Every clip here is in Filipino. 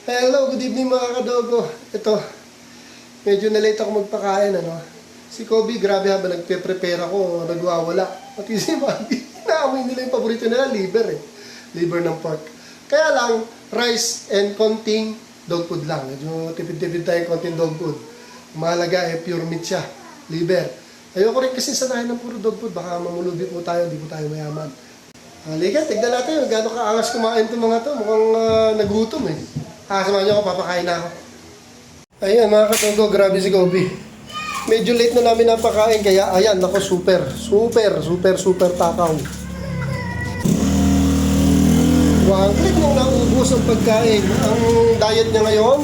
Hello, good evening mga kadogo. Ito, medyo na-late ako magpakain, ano. Si Kobe, grabe habang nagpe-prepare ako, nagwawala. Pati si Maggie, naamoy nila yung paborito nila, liver eh. Liver ng pork. Kaya lang, rice and konting dog food lang. Medyo tipid-tipid tayo konting dog food. Mahalaga eh, pure meat siya, liver. Ayoko rin kasi sanahin ng puro dog food, baka mamulubi po tayo, hindi po tayo mayaman. Halika, tignan natin yung gano'ng kaangas kumain itong mga to. Mukhang nagutom eh. Samahan niyo ako, papakain na ako. Ayan mga katogo, grabe si Kobe. Medyo late na namin napakain, kaya ayan, ako super takaw. One click nung naubos ang pagkain. Ang diet niya ngayon,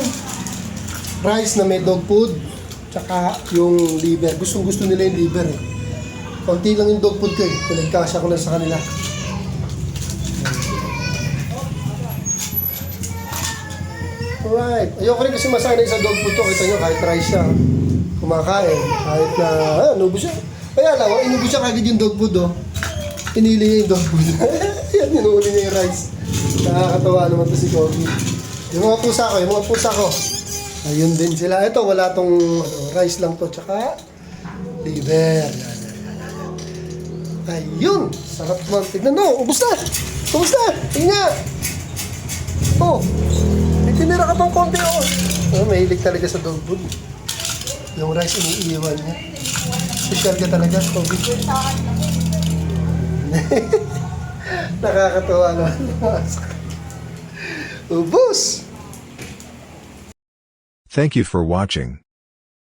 rice na may dog food, tsaka yung liver. Gustong gusto nila yung liver eh. Konti lang yung dog food ko eh. Pinagkasya ko lang sa kanila. Alright. Ayoko rin kasi masanay sa dog food to. Kita nyo, kahit rice siya, kumakain. Kahit na, nubos siya. Kaya lang, inubos siya kagad yung dog food, oh. Pinili niya yung dog food. Yan, inuuli niya yung rice. Nakakatawa naman to si Kobe. Yung mga pusa ko. Ayun din sila. Ito, wala tong rice lang to. Tsaka, liver. Ayun. Sarap naman. Tignan mo. Ubus na. Tingnan. Oh. Tinira ka pang konti ako. Mahilig talaga sa dog food. Yung rice iniiwan niya. Special ka talaga, Kobe. Nakakatawa naman. Ubus! Thank you for watching.